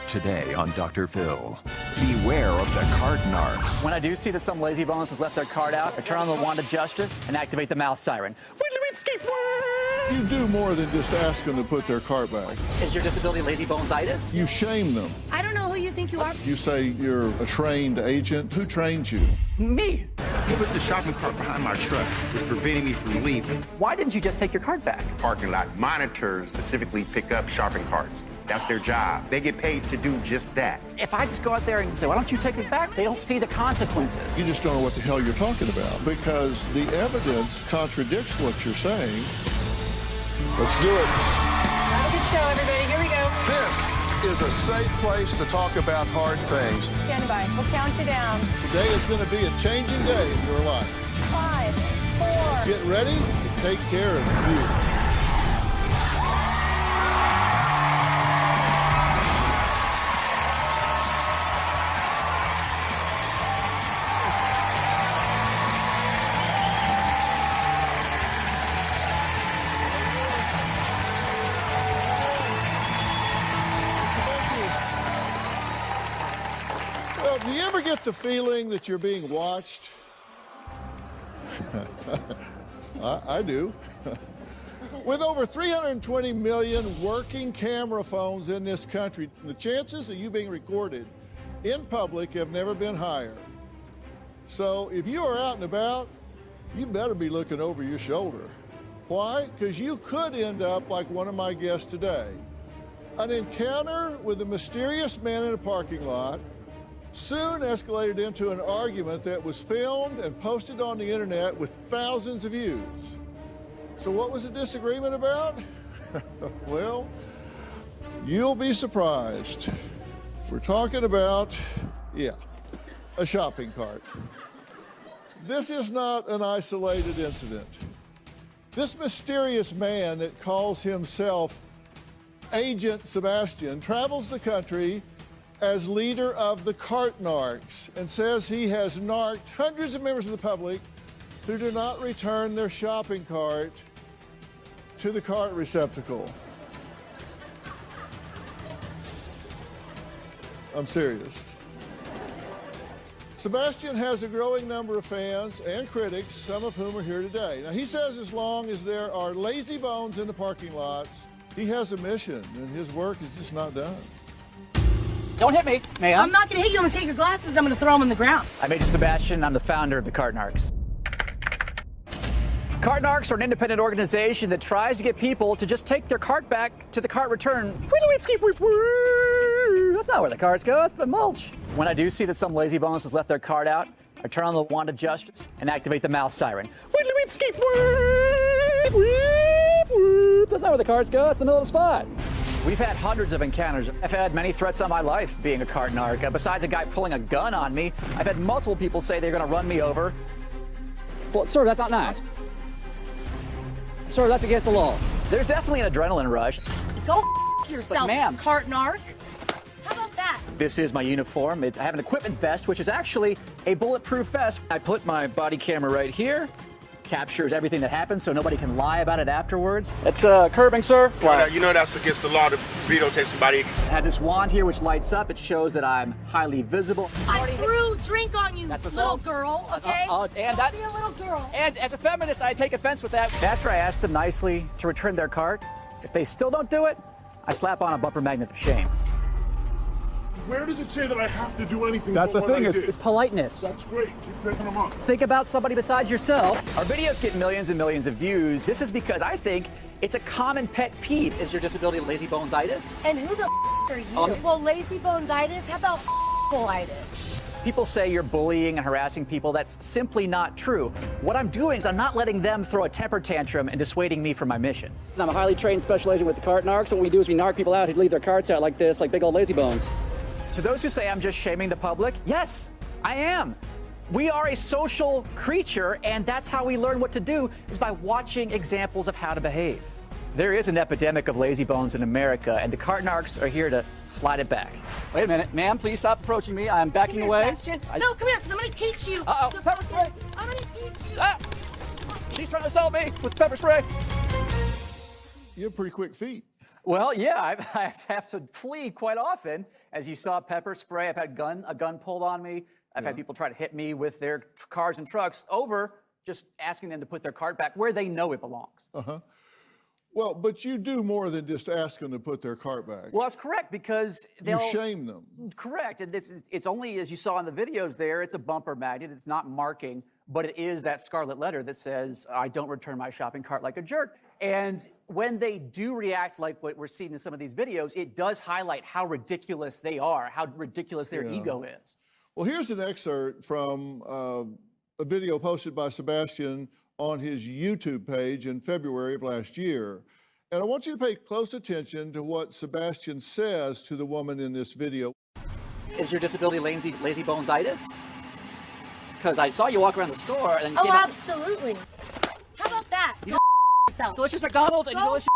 Today on Dr. Phil, beware of the cart narcs. When I do see that some lazy bones has left their card out, I turn on the wand of justice and activate the mouth siren. You do more than just ask them to put their cart back. Is your disability lazy bones-itis? You shame them. I don't know who you think you are. You say you're a trained agent. Who trains you? Me. He put the shopping cart behind my truck, which prevented me from leaving. Why didn't you just take your card back? Parking lot monitors specifically pick up shopping carts. That's their job. They get paid to do just that. If I just go out there and say, why don't you take it back? They don't see the consequences. You just don't know what the hell you're talking about because the evidence contradicts what you're saying. Let's do it. Have a good show, everybody. Here we go. This is a safe place to talk about hard things. Stand by. We'll count you down. Today is going to be a changing day in your life. 5, 4. Get ready to take care of you. Do you ever get the feeling that you're being watched? I do. With over 320 million working camera phones in this country, the chances of you being recorded in public have never been higher. So if you are out and about, you better be looking over your shoulder. Why? Because you could end up like one of my guests today. An encounter with a mysterious man in a parking lot soon escalated into an argument that was filmed and posted on the internet with thousands of views. So what was the disagreement about? Well, you'll be surprised. We're talking about, a shopping cart. This is not an isolated incident. This mysterious man that calls himself Agent Sebastian travels the country as leader of the cart narcs and says he has narked hundreds of members of the public who do not return their shopping cart to the cart receptacle. I'm serious. Sebastian has a growing number of fans and critics, some of whom are here today. Now, he says as long as there are lazy bones in the parking lots, he has a mission, and his work is just not done. Don't hit me, ma'am. I'm not going to hit you. I'm going to take your glasses. I'm going to throw them on the ground. I'm Agent Sebastian. I'm the founder of the Cart Narcs. Cart Narcs are an independent organization that tries to get people to just take their cart back to the cart return. That's not where the carts go. That's the mulch. When I do see that some lazy bones has left their cart out, I turn on the wand of justice and activate the mouth siren. That's not where the carts go. It's the middle of the spot. We've had hundreds of encounters. I've had many threats on my life being a cart narc. Besides a guy pulling a gun on me, I've had multiple people say they're going to run me over. Well, sir, that's not nice. Sir, that's against the law. There's definitely an adrenaline rush. Go yourself, ma'am. cart narc. How about that? This is my uniform. I have an equipment vest, which is actually a bulletproof vest. I put my body camera right here. Captures everything that happens so nobody can lie about it afterwards. It's curbing, sir. You know that's against the law to videotape somebody. I have this wand here which lights up. It shows that I'm highly visible. I threw drink on you, That's little assault. girl, okay? And Don't be a little girl. And as a feminist, I take offense with that. After I ask them nicely to return their cart, if they still don't do it, I slap on a bumper magnet of shame. Where does it say that I have to do anything? That's the thing, it's politeness. That's great. Keep picking them up. Think about somebody besides yourself. Our videos get millions and millions of views. This is because I think it's a common pet peeve. Is your disability lazy bones-itis? And who the are you? Well, lazy bones-itis? How about itis? People say you're bullying and harassing people. That's simply not true. What I'm doing is I'm not letting them throw a temper tantrum and dissuading me from my mission. I'm a highly trained special agent with the cart narcs. So what we do is we narc people out who leave their carts out like this, like big old lazy bones. To those who say I'm just shaming the public, yes, I am. We are a social creature, and that's how we learn what to do, is by watching examples of how to behave. There is an epidemic of lazy bones in America, and the cart narcs are here to slide it back. Wait a minute, ma'am, please stop approaching me. I'm backing away. No, come here, because I'm going to teach you. Uh-oh, pepper spray. I'm going to teach you. Ah! She's trying to assault me with pepper spray. You have pretty quick feet. Well, yeah, I have to flee quite often. As you saw, pepper spray. I've had a gun pulled on me. I've had people try to hit me with their cars and trucks over just asking them to put their cart back where they know it belongs. Well, but you do more than just ask them to put their cart back. Well, that's correct, because they'll... You shame them. Correct. And it's only, as you saw in the videos there, it's a bumper magnet. It's not marking, but it is that scarlet letter that says, I don't return my shopping cart like a jerk. And when they do react like what we're seeing in some of these videos, it does highlight how ridiculous they are, how ridiculous their ego is. Well, here's an excerpt from a video posted by Sebastian on his YouTube page in February of last year. And I want you to pay close attention to what Sebastian says to the woman in this video. Is your disability lazy bonesitis? Because I saw you walk around the store and Oh, absolutely. How about that? You Go yourself. delicious McDonald's and Go delicious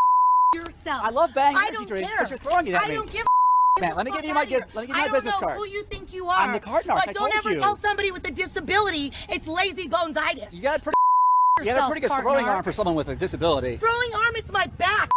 yourself. I love banging I energy don't drinks care. because you're throwing it at me. I don't give Man, let me give you my business card. I don't know who you think you are. I'm the cart narc. But don't ever tell somebody with a disability it's lazy bonesitis. You got a pretty good throwing arm for someone with a disability. Throwing arm, it's my back.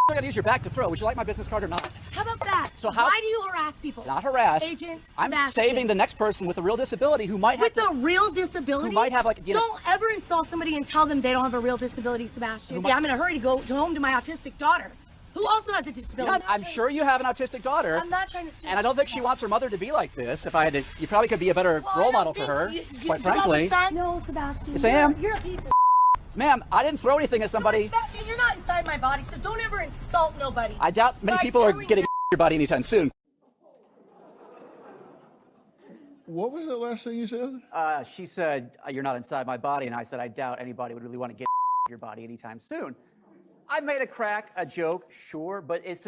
You're gonna use your back to throw. Would you like my business card or not? How about that? So why do you harass people? Not harass. Agent I'm Sebastian. saving the next person with a real disability who might have with a real disability. Who might have like Don't ever insult somebody and tell them they don't have a real disability, Sebastian. Yeah, I'm in a hurry to go home to my autistic daughter, who also has a disability. Yeah, I'm sure you have an autistic daughter. I'm not trying to say. And I don't think she wants her mother to be like this. If I had to, you probably could be a better role model for her, quite frankly. No, Sebastian. Yes, I am. You're a piece of. Ma'am, I didn't throw anything at somebody. Sebastian, you're not inside my body, so don't ever insult nobody. I doubt many people are getting your body anytime soon. What was the last thing you said? She said, you're not inside my body, and I said, I doubt anybody would really want to get your body anytime soon. I made a joke, sure, but it's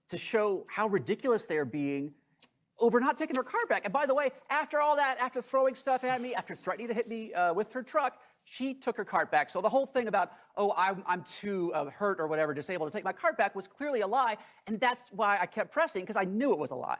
to show how ridiculous they're being over not taking her car back. And by the way, after all that, after throwing stuff at me, after threatening to hit me with her truck, she took her cart back. So the whole thing about, oh, I'm too hurt or whatever, disabled to take my cart back was clearly a lie. And that's why I kept pressing, because I knew it was a lie.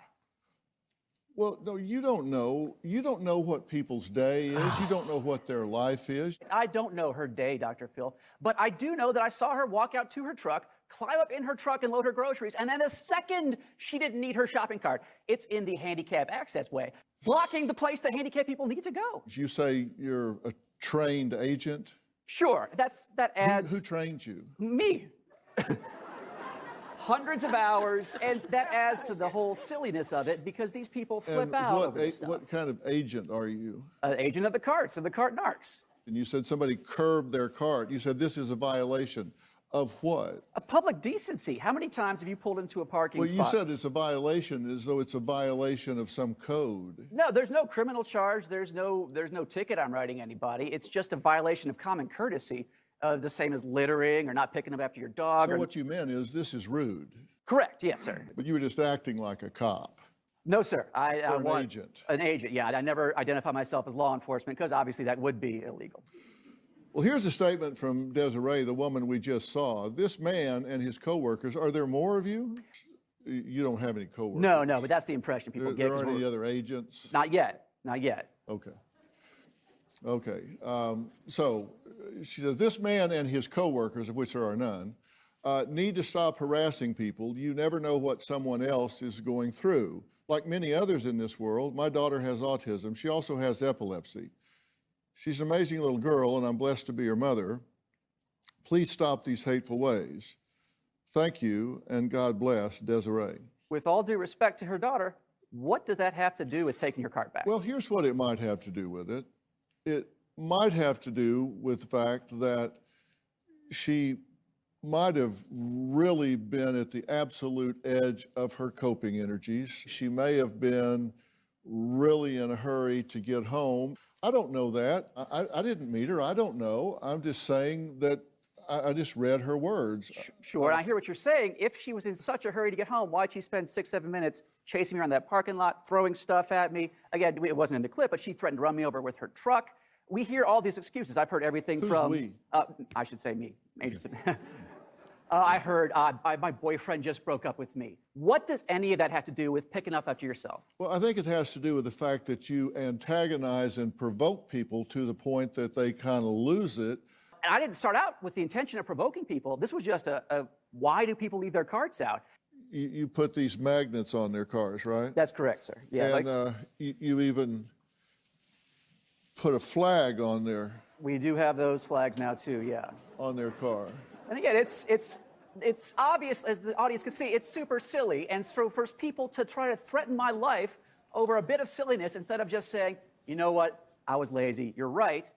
Well, no, you don't know. You don't know what people's day is. You don't know what their life is. I don't know her day, Dr. Phil, but I do know that I saw her walk out to her truck, climb up in her truck and load her groceries, and then the second she didn't need her shopping cart, it's in the handicap access way, blocking the place that handicapped people need to go. You say you're a trained agent? Sure, that adds... Who trained you? Me. Hundreds of hours, and that adds to the whole silliness of it because these people flip out over this stuff. What kind of agent are you? An agent of the carts, of the cart narcs. And you said somebody curbed their cart. You said this is a violation of what? A public decency. How many times have you pulled into a parking spot? Well, you said it's a violation as though it's a violation of some code. No, there's no criminal charge. There's no ticket I'm writing anybody. It's just a violation of common courtesy. The same as littering or not picking up after your dog. So what you meant is this is rude. Correct, yes, sir. But you were just acting like a cop. No, sir. Or an agent. An agent, yeah. I never identify myself as law enforcement because obviously that would be illegal. Well, here's a statement from Desiree, the woman we just saw. This man and his coworkers, are there more of you? You don't have any coworkers. No, but that's the impression people get. There aren't any other agents? Not yet. Okay. So she says, this man and his coworkers, of which there are none, need to stop harassing people. You never know what someone else is going through. Like many others in this world, my daughter has autism. She also has epilepsy. She's an amazing little girl, and I'm blessed to be her mother. Please stop these hateful ways. Thank you, and God bless, Desiree. With all due respect to her daughter, what does that have to do with taking her cart back? Well, here's what it might have to do with it. It might have to do with the fact that she might have really been at the absolute edge of her coping energies. She may have been really in a hurry to get home. I don't know that. I didn't meet her. I don't know. I'm just saying that I just read her words. Sure, and I hear what you're saying. If she was in such a hurry to get home, why'd she spend 6-7 minutes chasing me around that parking lot, throwing stuff at me? Again, it wasn't in the clip, but she threatened to run me over with her truck. We hear all these excuses. I've heard everything from... we? I should say me. I heard my boyfriend just broke up with me. What does any of that have to do with picking up after yourself? Well, I think it has to do with the fact that you antagonize and provoke people to the point that they kind of lose it. And I didn't start out with the intention of provoking people. This was just why do people leave their carts out? You put these magnets on their cars, right? That's correct, sir. Yeah. And you even put a flag on their... We do have those flags now too, yeah. On their car. And again, it's obvious, as the audience can see, it's super silly. And so for people to try to threaten my life over a bit of silliness instead of just saying, you know what, I was lazy, you're right.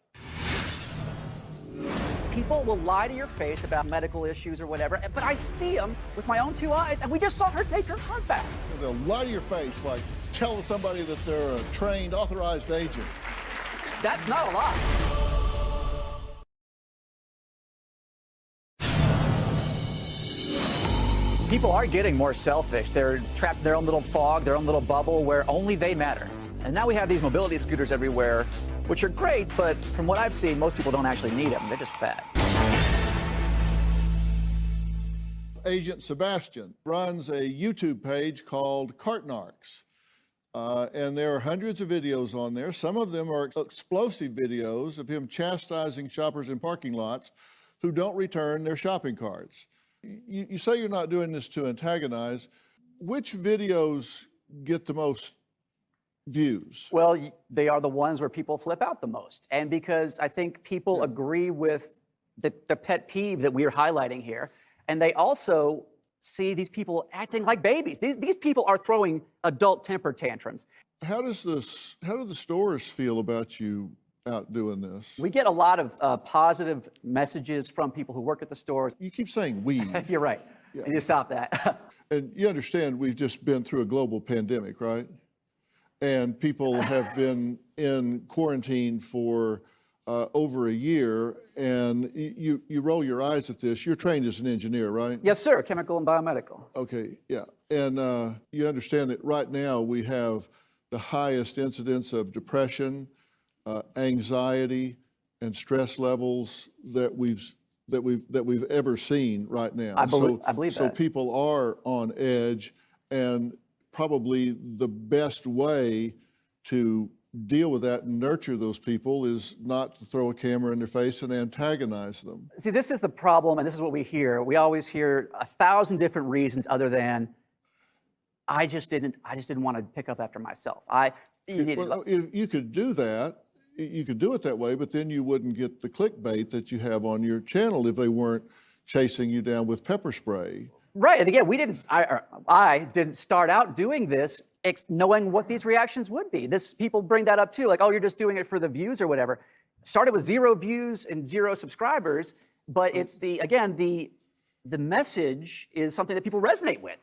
People will lie to your face about medical issues or whatever, but I see them with my own 2 eyes, and we just saw her take her card back. They'll lie to your face, like tell somebody that they're a trained, authorized agent. That's not a lie. People are getting more selfish. They're trapped in their own little fog, their own little bubble where only they matter. And now we have these mobility scooters everywhere, which are great, but from what I've seen, most people don't actually need them. They're just fat. Agent Sebastian runs a YouTube page called Narcs. And there are hundreds of videos on there. Some of them are explosive videos of him chastising shoppers in parking lots who don't return their shopping carts. You say you're not doing this to antagonize. Which videos get the most views? Well, they are the ones where people flip out the most. And because I think people agree with the pet peeve that we're highlighting here, and they also see these people acting like babies. These people are throwing adult temper tantrums. How do the stores feel about you out doing this? We get a lot of positive messages from people who work at the stores. You keep saying we. You're right. Yeah. You stop that. And you understand we've just been through a global pandemic, right? And people have been in quarantine for over a year, and you roll your eyes at this. You're trained as an engineer, right? Yes, sir, chemical and biomedical. Okay, yeah. And you understand that right now we have the highest incidence of depression, anxiety, and stress levels that we've ever seen right now. I believe that. So people are on edge, and probably the best way to deal with that and nurture those people is not to throw a camera in their face and antagonize them. See, this is the problem, and this is what we hear. We always hear 1,000 different reasons other than, I just didn't want to pick up after myself. You could do that. You could do it that way, but then you wouldn't get the clickbait that you have on your channel if they weren't chasing you down with pepper spray. Right, and again, I didn't start out doing this knowing what these reactions would be. People bring that up too, like, oh, you're just doing it for the views or whatever. Started with 0 views and 0 subscribers, but it's the message is something that people resonate with.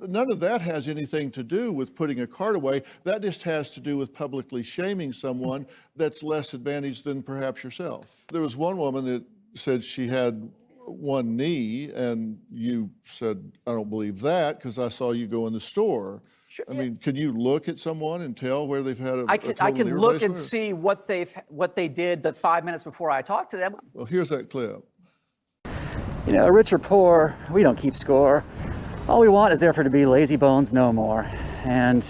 None of that has anything to do with putting a cart away. That just has to do with publicly shaming someone that's less advantaged than perhaps yourself. There was one woman that said she had one knee, and you said, I don't believe that because I saw you go in the store. Sure, I mean, can you look at someone and tell where they've had I can look and see what they did the 5 minutes before I talked to them. Well, here's that clip. You know, rich or poor, we don't keep score. All we want is therefore to be lazy bones no more. And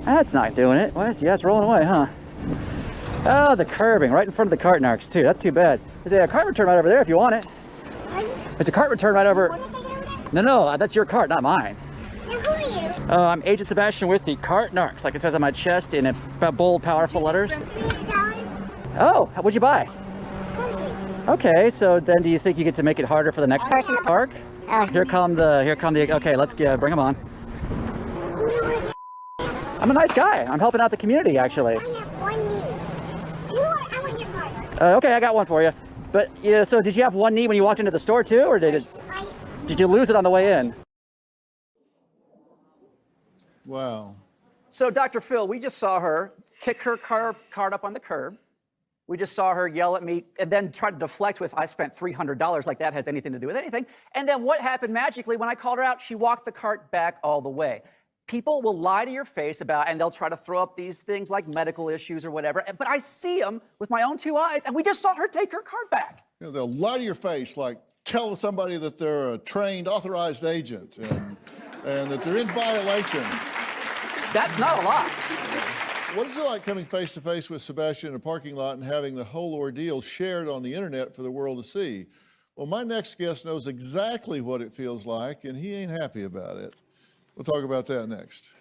that's not doing it. Well, yeah, it's rolling away, huh? Oh, the curbing right in front of the cart narcs too. That's too bad. There's a cart return right over there if you want it. There's a cart return right over. No, that's your cart, not mine. Now, who are you? I'm Agent Sebastian with the cart narcs, like it says on my chest in bold, powerful letters. Oh, what'd you buy? Okay, so then do you think you get to make it harder for the next person to park? Here come the, okay, let's bring them on. I'm a nice guy. I'm helping out the community, actually. I have one knee. I want your card. Okay, I got one for you. But, yeah, so did you have one knee when you walked into the store, too, or did you lose it on the way in? Wow. So, Dr. Phil, we just saw her kick her cart up on the curb. We just saw her yell at me and then try to deflect with, I spent $300, like that has anything to do with anything. And then what happened magically when I called her out? She walked the cart back all the way. People will lie to your face about, and they'll try to throw up these things like medical issues or whatever, but I see them with my own 2 eyes, and we just saw her take her cart back. You know, they'll lie to your face, like tell somebody that they're a trained, authorized agent and that they're in violation. That's not a lie. What is it like coming face to face with Sebastian in a parking lot and having the whole ordeal shared on the internet for the world to see? Well, my next guest knows exactly what it feels like, and he ain't happy about it. We'll talk about that next.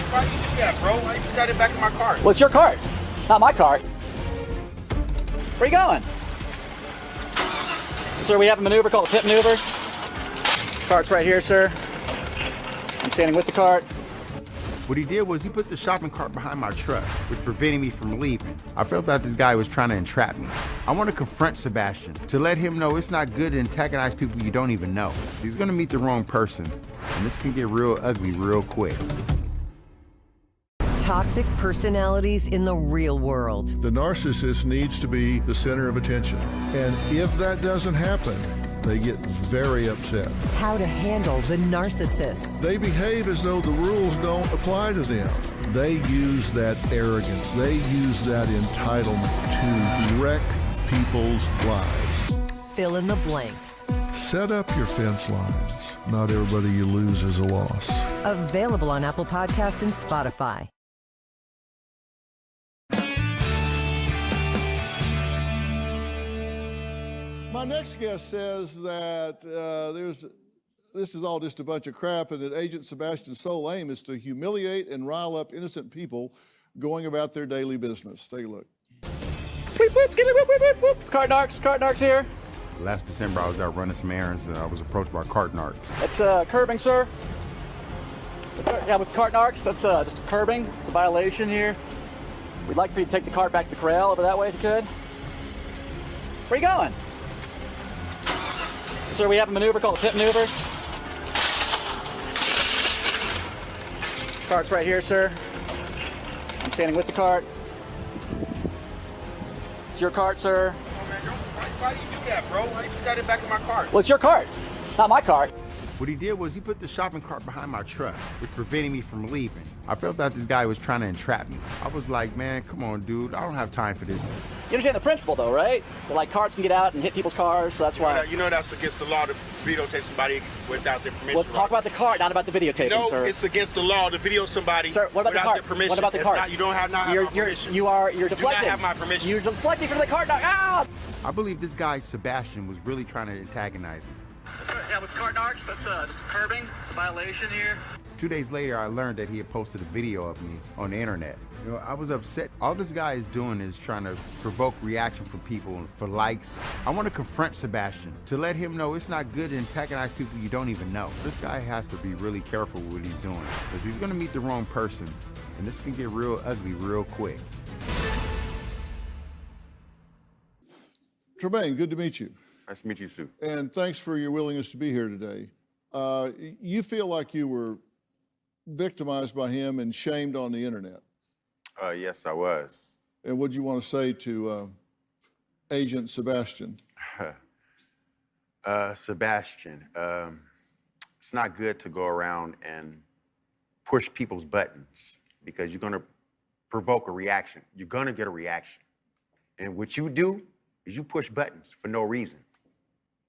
Why you do that, bro? Why you put that in back of my cart? Well, it's your cart, not my cart. Where are you going? Sir, we have a maneuver called a pit maneuver. Cart's right here, sir. I'm standing with the cart. What he did was he put the shopping cart behind my truck, which prevented me from leaving. I felt that this guy was trying to entrap me. I want to confront Sebastian to let him know it's not good to antagonize people you don't even know. He's going to meet the wrong person, and this can get real ugly real quick. Toxic personalities in the real world. The narcissist needs to be the center of attention. And if that doesn't happen, they get very upset. How to handle the narcissist. They behave as though the rules don't apply to them. They use that arrogance. They use that entitlement to wreck people's lives. Fill in the blanks. Set up your fence lines. Not everybody you lose is a loss. Available on Apple Podcast and Spotify. My next guest says that this is all just a bunch of crap and that Agent Sebastian's sole aim is to humiliate and rile up innocent people going about their daily business. Take a look. Whoop, whoop, skidly, whoop, whoop, whoop, whoop. Cart Narcs here. Last December, I was out running some errands, and I was approached by cart narcs. That's curbing, sir. Yeah, with cart narcs, that's just curbing. It's a violation here. We'd like for you to take the cart back to the corral over that way if you could. Where are you going? Sir, we have a maneuver called a pit maneuver. Cart's right here, sir. I'm standing with the cart. It's your cart, sir. Oh, man, why you do that, bro? Why you put that in back of my cart? Well, it's your cart, not my cart. What he did was he put the shopping cart behind my truck, which prevented me from leaving. I felt that this guy was trying to entrap me. I was like, man, come on, dude. I don't have time for this. You understand the principle, though, right? That, like, carts can get out and hit people's cars, so that's why. You know that's against the law to videotape somebody without their permission. Let's talk about the cart, not about the videotaping, sir. No, it's against the law to video somebody sir, what about without the cart? their permission. What about the cart? You don't have my permission. You're You do deflecting. not have my permission. You're deflecting from the cart. Ah! I believe this guy, Sebastian, was really trying to antagonize me. Yeah, with cart narcs, that's just curbing. It's a violation here. 2 days later, I learned that he had posted a video of me on the internet. You know, I was upset. All this guy is doing is trying to provoke reaction from people for likes. I want to confront Sebastian to let him know it's not good to antagonize people you don't even know. This guy has to be really careful with what he's doing because he's going to meet the wrong person, and this can get real ugly real quick. Tremaine, good to meet you. Nice to meet you, Sue. And thanks for your willingness to be here today. You feel like you were victimized by him and shamed on the internet. Yes, I was. And what do you want to say to Agent Sebastian? Sebastian, it's not good to go around and push people's buttons because you're going to provoke a reaction. You're going to get a reaction. And what you do is you push buttons for no reason.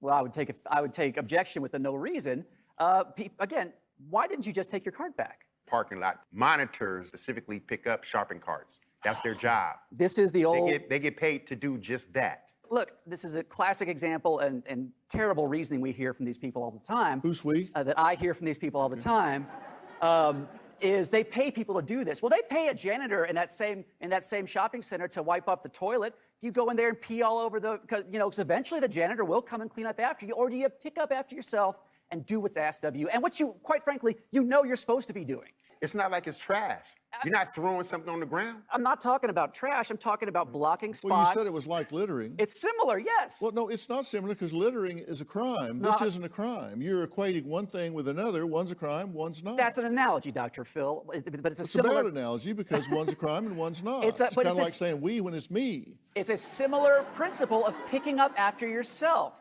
Well, I would take objection with the no reason. Again, why didn't you just take your cart back? Parking lot monitors specifically pick up shopping carts. That's their job. This is the old. They get paid to do just that. Look, this is a classic example and terrible reasoning we hear from these people all the time. Who's we? That I hear from these people all the time. Is they pay people to do this. Well, they pay a janitor in that same shopping center to wipe up the toilet. Do you go in there and pee all over because eventually the janitor will come and clean up after you, or do you pick up after yourself and do what's asked of you and what you, quite frankly, you're supposed to be doing? It's not like it's trash. You're not throwing something on the ground. I'm not talking about trash. I'm talking about blocking spots. Well, you said it was like littering. It's similar, yes. Well, no, it's not similar because littering is a crime. This isn't a crime. You're equating one thing with another. One's a crime, one's not. That's an analogy, Dr. Phil, but it's a similar... It's a bad analogy because one's a crime and one's not. It's kind of like saying we when it's me. It's a similar principle of picking up after yourself.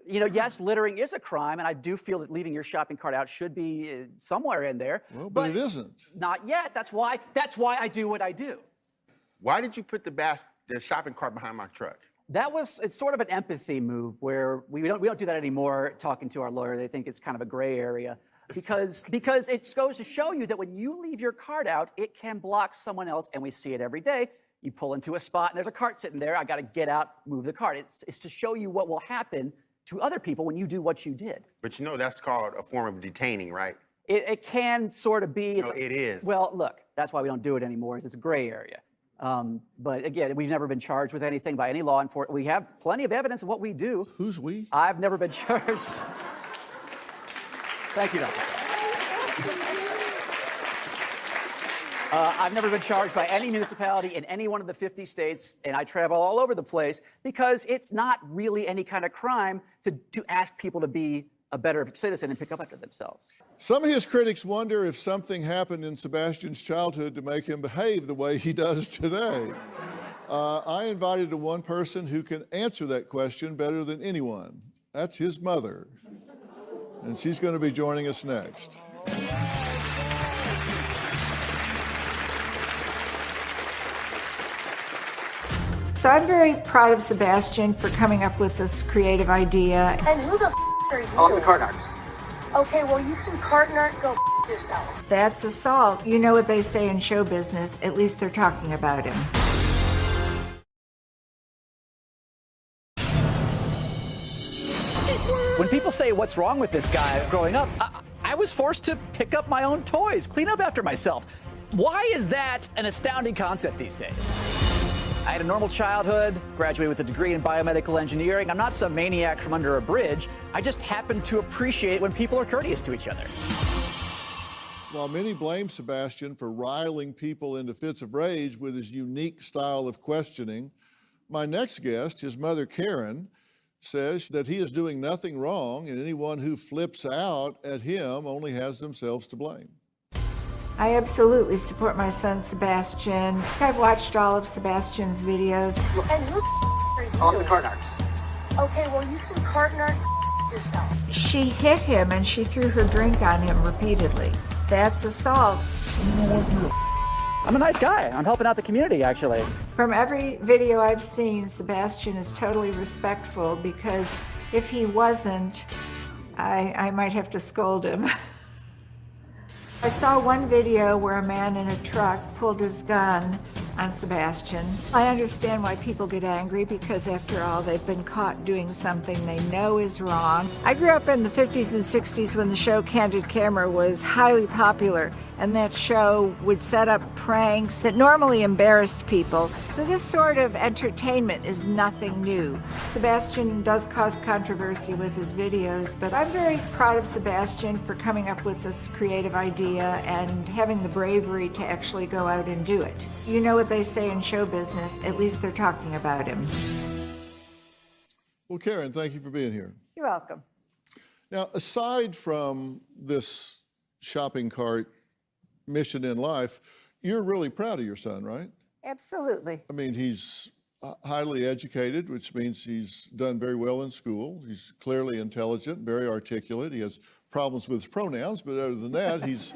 You know, yes, littering is a crime, and I do feel that leaving your shopping cart out should be somewhere in there. Well, but it isn't. Not yet. That's why I do what I do. Why did you put the shopping cart behind my truck? It's sort of an empathy move where we don't do that anymore talking to our lawyer. They think it's kind of a gray area because it goes to show you that when you leave your card out, it can block someone else, and we see it every day. You pull into a spot and there's a cart sitting there. I got to get out, move the cart. It's to show you what will happen to other people when you do what you did. But you know that's called a form of detaining, right? It can sort of be. No, it is. Well, look, that's why we don't do it anymore, is it's a gray area. But again, we've never been charged with anything by any law enforcement. We have plenty of evidence of what we do. Who's we? I've never been charged. Thank you, Doctor. I've never been charged by any municipality in any one of the 50 states, and I travel all over the place because it's not really any kind of crime to ask people to be a better citizen and pick up after themselves. Some of his critics wonder if something happened in Sebastian's childhood to make him behave the way he does today. I invited one person who can answer that question better than anyone. That's his mother. And she's going to be joining us next. So I'm very proud of Sebastian for coming up with this creative idea. And who the are you? I'm the Narcs. Okay, well, you can narc, go yourself. That's assault. You know what they say in show business, at least they're talking about him. When people say, what's wrong with this guy growing up, I was forced to pick up my own toys, clean up after myself. Why is that an astounding concept these days? I had a normal childhood, graduated with a degree in biomedical engineering. I'm not some maniac from under a bridge. I just happen to appreciate when people are courteous to each other. While many blame Sebastian for riling people into fits of rage with his unique style of questioning, my next guest, his mother Karen, says that he is doing nothing wrong, and anyone who flips out at him only has themselves to blame. I absolutely support my son Sebastian. I've watched all of Sebastian's videos. And who are you? I'm the Narcs. Okay, well, you can narc yourself. She hit him and she threw her drink on him repeatedly. That's assault. I'm a nice guy. I'm helping out the community, actually. From every video I've seen, Sebastian is totally respectful, because if he wasn't, I might have to scold him. I saw one video where a man in a truck pulled his gun on Sebastian. I understand why people get angry, because after all, they've been caught doing something they know is wrong. I grew up in the 50s and 60s when the show Candid Camera was highly popular, and that show would set up pranks that normally embarrassed people. So this sort of entertainment is nothing new. Sebastian does cause controversy with his videos, but I'm very proud of Sebastian for coming up with this creative idea and having the bravery to actually go out and do it. You know what they say in show business, at least they're talking about him. Well, Karen, thank you for being here. You're welcome. Now, aside from this shopping cart mission in life, you're really proud of your son, right? Absolutely. I mean, he's highly educated, which means he's done very well in school. He's clearly intelligent, very articulate. He has problems with his pronouns, but other than that, he's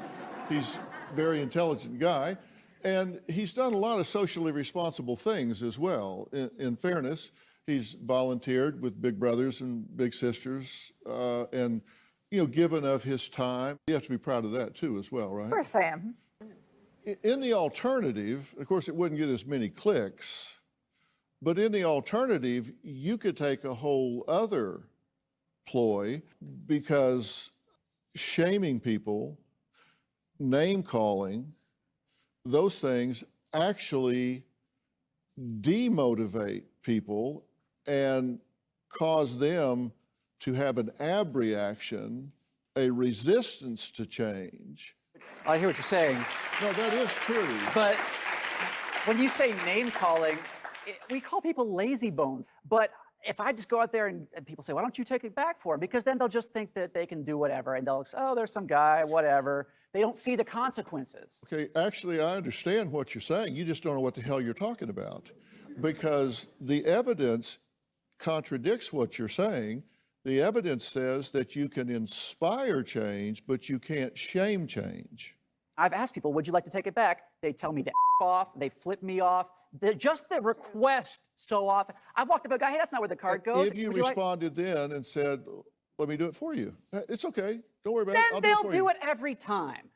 a very intelligent guy. And he's done a lot of socially responsible things as well. In fairness, he's volunteered with Big Brothers and Big Sisters, and given of his time. You have to be proud of that too as well, right? Of course I am. In the alternative, of course, it wouldn't get as many clicks, but in the alternative, you could take a whole other ploy, because shaming people, name calling, those things actually demotivate people and cause them to have an abreaction, a resistance to change. I hear what you're saying. No, that is true. But when you say name calling, we call people lazy bones. But if I just go out there and people say, why don't you take it back for him? Because then they'll just think that they can do whatever, and they'll say, oh, there's some guy, whatever. They don't see the consequences. Okay, actually, I understand what you're saying. You just don't know what the hell you're talking about, because the evidence contradicts what you're saying. The evidence says that you can inspire change, but you can't shame change. I've asked people, would you like to take it back? They tell me to F off, they flip me off, just the request so often. I've walked up to a guy, hey, that's not where the card goes. If you Would responded then and said, let me do it for you, it's okay. Don't worry about it. then they'll do it every time.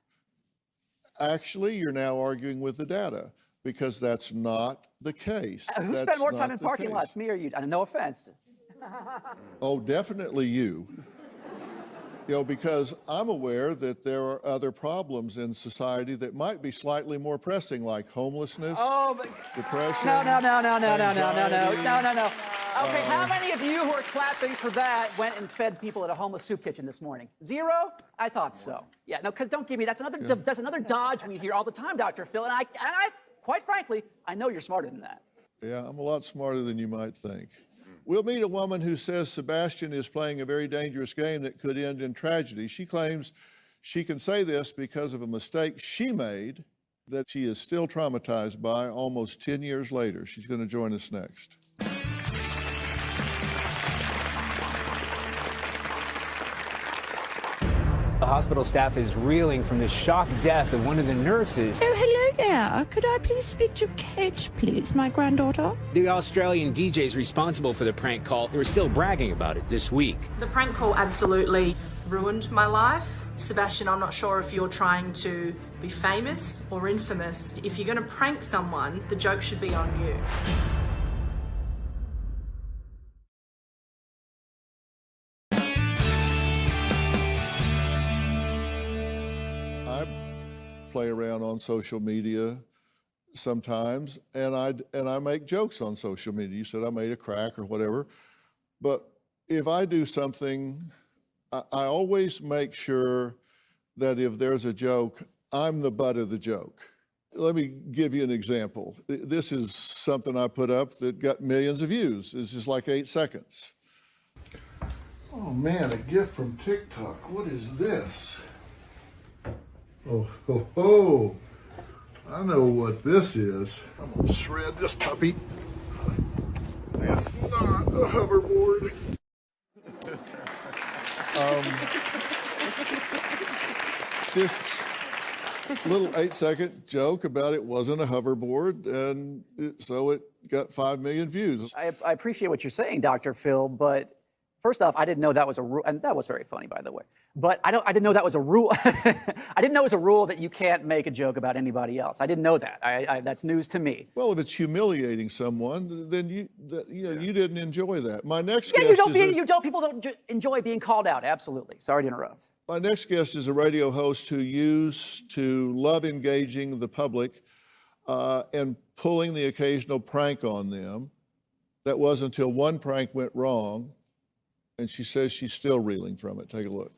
Actually, you're now arguing with the data because that's not the case. Who spent more time in parking lots, me or you? No offense. Oh, definitely you. Because I'm aware that there are other problems in society that might be slightly more pressing, like homelessness, depression. No. Okay, how many of you who are clapping for that went and fed people at a homeless soup kitchen this morning? 0? I thought so. Yeah, no, because don't give me, that's another dodge we hear all the time, Dr. Phil, and I, quite frankly, I know you're smarter than that. Yeah, I'm a lot smarter than you might think. We'll meet a woman who says Sebastian is playing a very dangerous game that could end in tragedy. She claims she can say this because of a mistake she made that she is still traumatized by almost 10 years later. She's going to join us next. The hospital staff is reeling from the shock death of one of the nurses. Oh, hello there. Could I please speak to Kate, please, my granddaughter? The Australian DJs responsible for the prank call, they were still bragging about it this week. The prank call absolutely ruined my life. Sebastian, I'm not sure if you're trying to be famous or infamous. If you're going to prank someone, the joke should be on you. Play around on social media sometimes, and I make jokes on social media. You said I made a crack or whatever, but if I do something, I always make sure that if there's a joke, I'm the butt of the joke. Let me give you an example. This is something I put up that got millions of views. It's just like 8 seconds. Oh man, a gift from TikTok. What is this? Oh, ho, ho. I know what this is. I'm gonna shred this puppy. It's not a hoverboard. This little 8-second joke about it wasn't a hoverboard, and so it got 5 million views. I appreciate what you're saying, Dr. Phil, but first off, I didn't know that was a rule, and that was very funny, by the way. But I didn't know that was a rule. I didn't know it was a rule that you can't make a joke about anybody else. I didn't know that. That's news to me. Well, if it's humiliating someone, then you didn't enjoy that. My next guest people don't enjoy being called out. Absolutely. Sorry to interrupt. My next guest is a radio host who used to love engaging the public and pulling the occasional prank on them. That was until one prank went wrong, and she says she's still reeling from it. Take a look.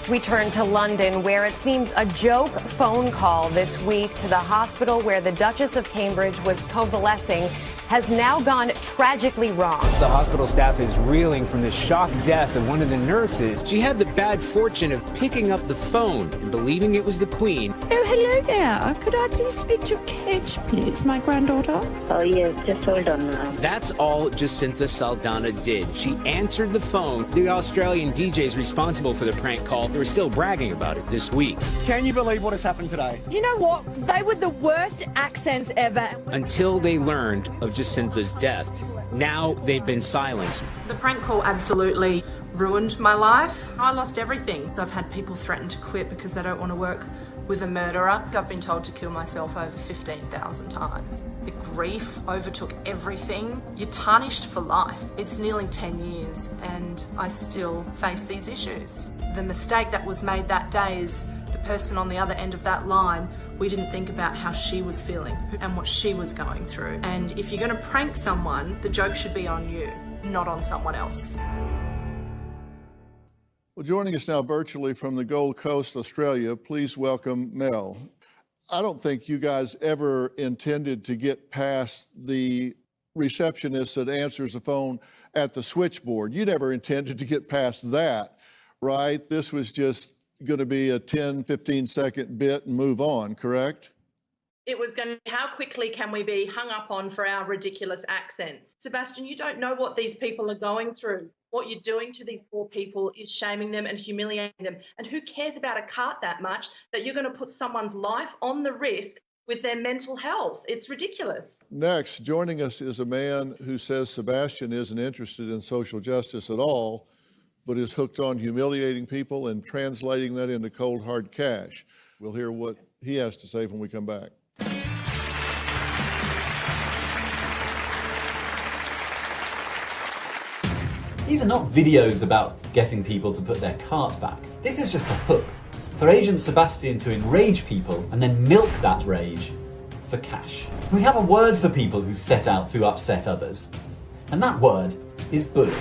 We turn to London, where it seems a joke phone call this week to the hospital where the Duchess of Cambridge was convalescing has now gone tragically wrong. The hospital staff is reeling from the shock death of one of the nurses. She had the bad fortune of picking up the phone and believing it was the Queen. Oh, hello there. Could I please speak to Kate, please, my granddaughter? Oh, yes, just hold on now. That's all Jacinta Saldana did. She answered the phone. The Australian DJs responsible for the prank call, they were still bragging about it this week. Can you believe what has happened today? You know what? They were the worst accents ever. Until they learned of Jacinta's death. Now they've been silenced. The prank call absolutely ruined my life. I lost everything. I've had people threaten to quit because they don't want to work with a murderer. I've been told to kill myself over 15,000 times. The grief overtook everything. You're tarnished for life. It's nearly 10 years and I still face these issues. The mistake that was made that day is the person on the other end of that line, we didn't think about how she was feeling and what she was going through. And if you're going to prank someone, the joke should be on you, not on someone else. Well, joining us now virtually from the Gold Coast, Australia, please welcome Mel. I don't think you guys ever intended to get past the receptionist that answers the phone at the switchboard. You never intended to get past that, right? This was just going to be a 10, 15-second bit and move on, correct? It was going to be, how quickly can we be hung up on for our ridiculous accents? Sebastian, you don't know what these people are going through. What you're doing to these poor people is shaming them and humiliating them. And who cares about a cart that much that you're going to put someone's life on the risk with their mental health. It's ridiculous. Next, joining us is a man who says Sebastian isn't interested in social justice at all, but is hooked on humiliating people and translating that into cold, hard cash. We'll hear what he has to say when we come back. These are not videos about getting people to put their cart back. This is just a hook for Agent Sebastian to enrage people and then milk that rage for cash. We have a word for people who set out to upset others, and that word is bully.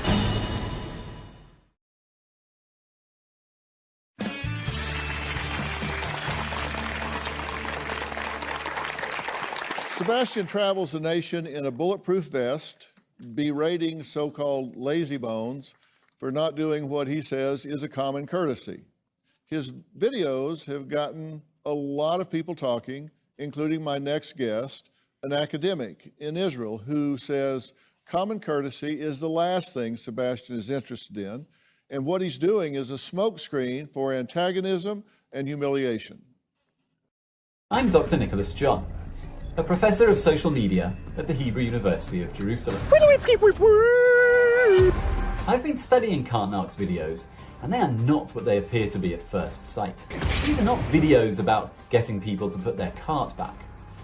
Sebastian travels the nation in a bulletproof vest, berating so-called lazy bones for not doing what he says is a common courtesy. His videos have gotten a lot of people talking, including my next guest, an academic in Israel who says common courtesy is the last thing Sebastian is interested in, and what he's doing is a smokescreen for antagonism and humiliation. I'm Dr. Nicholas John, a professor of social media at the Hebrew University of Jerusalem. I've been studying Narcs videos, and they are not what they appear to be at first sight. These are not videos about getting people to put their cart back.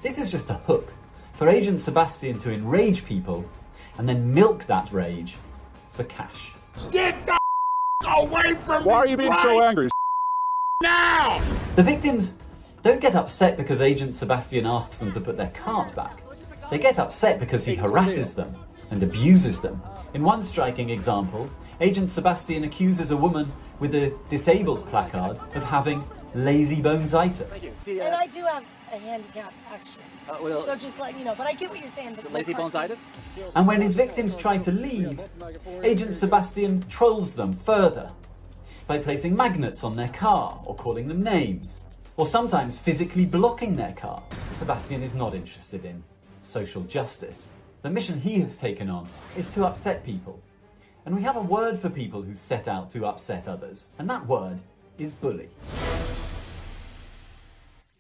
This is just a hook for Agent Sebastian to enrage people and then milk that rage for cash. Get the away from me! Why are you being so angry? Now! The victims don't get upset because Agent Sebastian asks them to put their cart back. They get upset because he harasses them and abuses them. In one striking example, Agent Sebastian accuses a woman with a disabled placard of having lazy bonesitis. And I do have a handicap, actually. So just letting you know, but I get what you're saying. Lazy bonesitis? And when his victims try to leave, Agent Sebastian trolls them further by placing magnets on their car or calling them names, or sometimes physically blocking their car. Sebastian is not interested in social justice. The mission he has taken on is to upset people. And we have a word for people who set out to upset others, and that word is bully.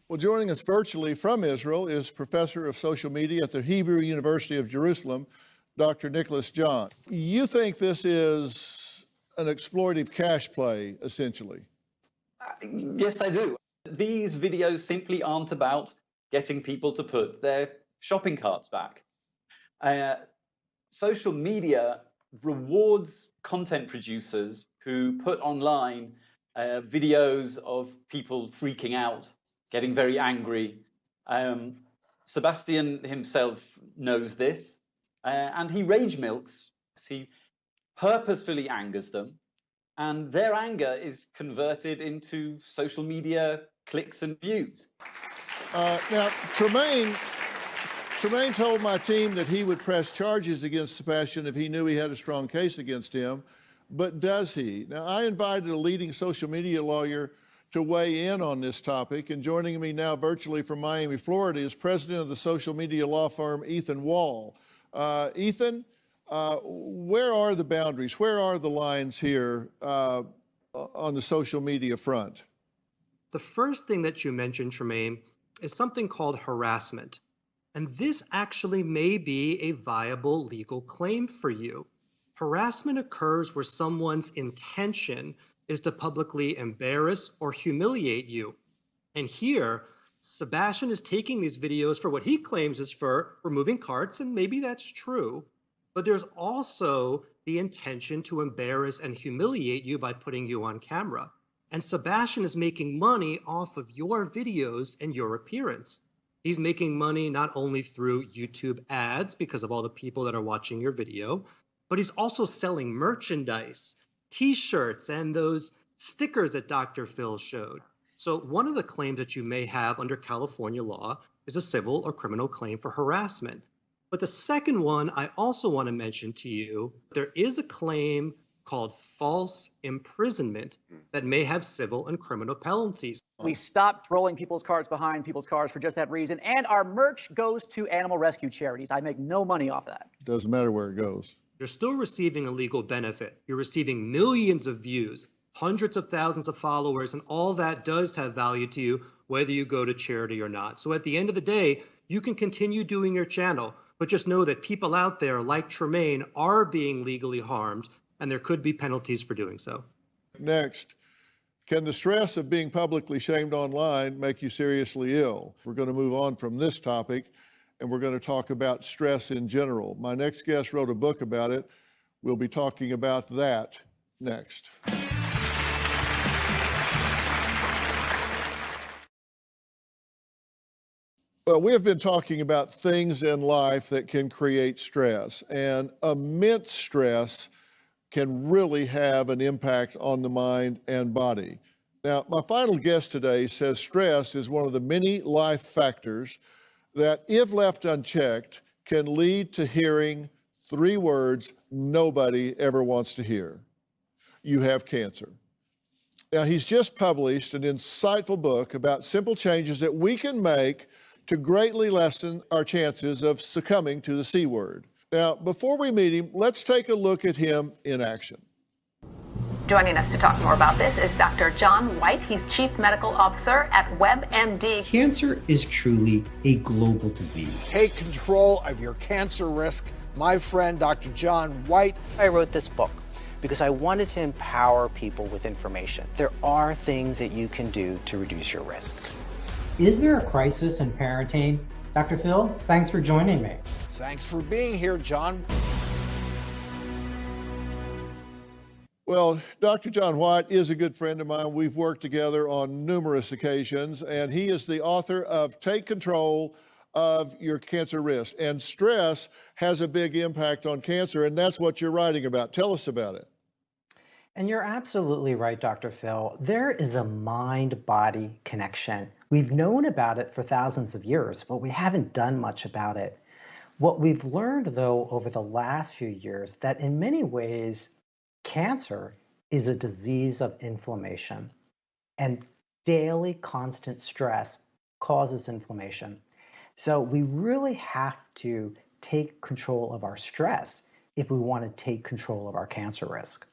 Well, joining us virtually from Israel is Professor of Social Media at the Hebrew University of Jerusalem, Dr. Nicholas John. You think this is an exploitive cash play, essentially? Yes, I do. These videos simply aren't about getting people to put their shopping carts back. Social media rewards content producers who put online videos of people freaking out, getting very angry. Sebastian himself knows this, and he rage milks. He purposefully angers them, and their anger is converted into social media clicks and views. Now, Tremaine told my team that he would press charges against Sebastian if he knew he had a strong case against him, but does he? Now, I invited a leading social media lawyer to weigh in on this topic, and joining me now virtually from Miami, Florida, is president of the social media law firm Ethan Wall. Ethan, where are the boundaries? Where are the lines here on the social media front? The first thing that you mentioned, Tremaine, is something called harassment. And this actually may be a viable legal claim for you. Harassment occurs where someone's intention is to publicly embarrass or humiliate you. And here, Sebastian is taking these videos for what he claims is for removing carts, and maybe that's true. But there's also the intention to embarrass and humiliate you by putting you on camera. And Sebastian is making money off of your videos and your appearance. He's making money not only through YouTube ads because of all the people that are watching your video, but he's also selling merchandise, t-shirts, and those stickers that Dr. Phil showed. So one of the claims that you may have under California law is a civil or criminal claim for harassment. But the second one I also want to mention to you, there is a claim called false imprisonment that may have civil and criminal penalties. We stopped rolling people's carts behind people's cars for just that reason, and our merch goes to animal rescue charities. I make no money off of that. Doesn't matter where it goes. You're still receiving a legal benefit. You're receiving millions of views, hundreds of thousands of followers, and all that does have value to you. whether you go to charity or not. So at the end of the day, you can continue doing your channel, but just know that people out there like Tremaine are being legally harmed, and there could be penalties for doing so. Next, can the stress of being publicly shamed online make you seriously ill? We're going to move on from this topic, and we're going to talk about stress in general. My next guest wrote a book about it. We'll be talking about that next. Well, we have been talking about things in life that can create stress, and immense stress can really have an impact on the mind and body. Now, my final guest today says stress is one of the many life factors that, if left unchecked, can lead to hearing 3 words nobody ever wants to hear. You have cancer. Now, he's just published an insightful book about simple changes that we can make to greatly lessen our chances of succumbing to the C word. Now, before we meet him, let's take a look at him in action. Joining us to talk more about this is Dr. John White. He's Chief Medical Officer at WebMD. Cancer is truly a global disease. Take control of your cancer risk. My friend, Dr. John White. I wrote this book because I wanted to empower people with information. There are things that you can do to reduce your risk. Is there a crisis in parenting? Dr. Phil, thanks for joining me. Thanks for being here, John. Well, Dr. John White is a good friend of mine. We've worked together on numerous occasions, and he is the author of Take Control of Your Cancer Risk. And stress has a big impact on cancer, and that's what you're writing about. Tell us about it. And you're absolutely right, Dr. Phil. There is a mind-body connection. We've known about it for thousands of years, but we haven't done much about it. What we've learned, though, over the last few years, that in many ways, cancer is a disease of inflammation, and daily constant stress causes inflammation. So we really have to take control of our stress if we want to take control of our cancer risk.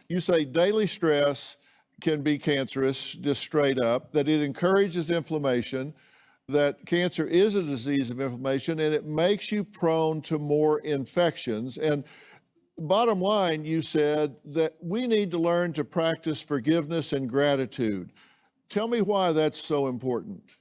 You say daily stress can be cancerous, just straight up, that it encourages inflammation, that cancer is a disease of inflammation, and it makes you prone to more infections. And bottom line, you said that we need to learn to practice forgiveness and gratitude. Tell me why that's so important.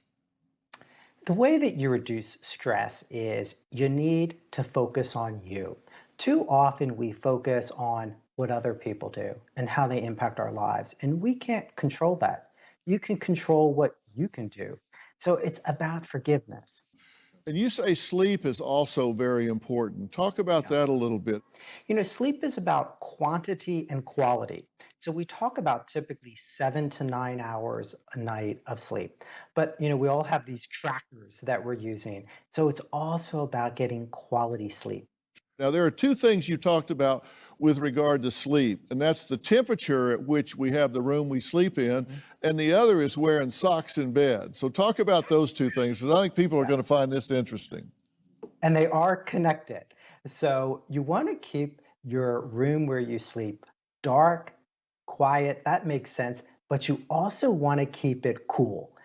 The way that you reduce stress is you need to focus on you. Too often we focus on what other people do and how they impact our lives, and we can't control that. You can control what you can do. So it's about forgiveness. And you say sleep is also very important. Talk about that a little bit. You know, sleep is about quantity and quality. So we talk about typically 7 to 9 hours a night of sleep. But, you know, we all have these trackers that we're using. So it's also about getting quality sleep. Now, there are 2 things you talked about with regard to sleep, and that's the temperature at which we have the room we sleep in, and the other is wearing socks in bed. So talk about those 2 things, because I think people are going to find this interesting. And they are connected. So you want to keep your room where you sleep dark, quiet, that makes sense, but you also want to keep it cool,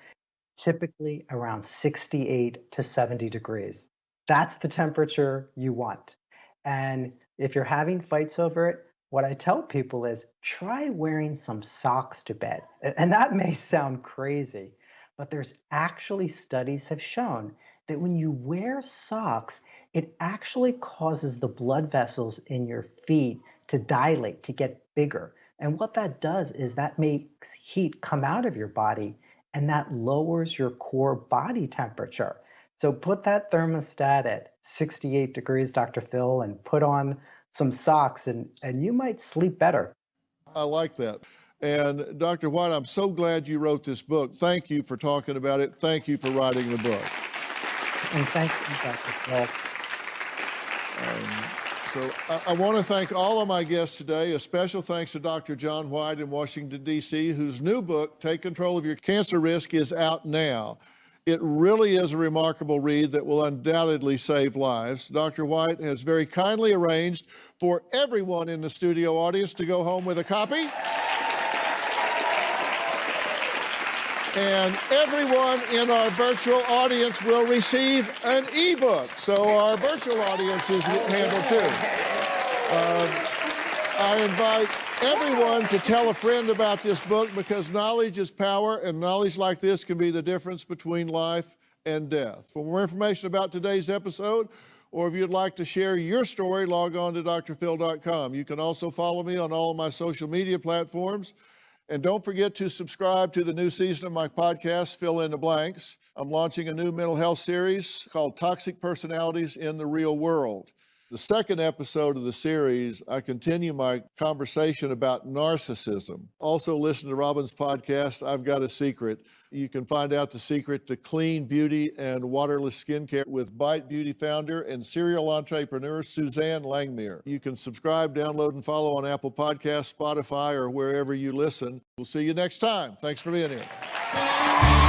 typically around 68 to 70 degrees. That's the temperature you want. And if you're having fights over it, what I tell people is try wearing some socks to bed. And that may sound crazy, but there's actually studies have shown that when you wear socks, it actually causes the blood vessels in your feet to dilate, to get bigger. And what that does is that makes heat come out of your body, and that lowers your core body temperature. So put that thermostat at 68 degrees, Dr. Phil, and put on some socks, and you might sleep better. I like that. And Dr. White, I'm so glad you wrote this book. Thank you for talking about it. Thank you for writing the book. And thank you, Dr. Phil. So I want to thank all of my guests today. A special thanks to Dr. John White in Washington, D.C., whose new book, Take Control of Your Cancer Risk, is out now. It really is a remarkable read that will undoubtedly save lives. Dr. White has very kindly arranged for everyone in the studio audience to go home with a copy. And everyone in our virtual audience will receive an ebook. So our virtual audience is handled too. I invite everyone to tell a friend about this book because knowledge is power, and knowledge like this can be the difference between life and death. For more information about today's episode, or if you'd like to share your story, log on to drphil.com. You can also follow me on all of my social media platforms. And don't forget to subscribe to the new season of my podcast, Fill in the Blanks. I'm launching a new mental health series called Toxic Personalities in the Real World. The second episode of the series, I continue my conversation about narcissism. Also listen to Robin's podcast, I've Got a Secret. You can find out the secret to clean beauty and waterless skincare with Bite Beauty founder and serial entrepreneur Suzanne Langmuir. You can subscribe, download, and follow on Apple Podcasts, Spotify, or wherever you listen. We'll see you next time. Thanks for being here.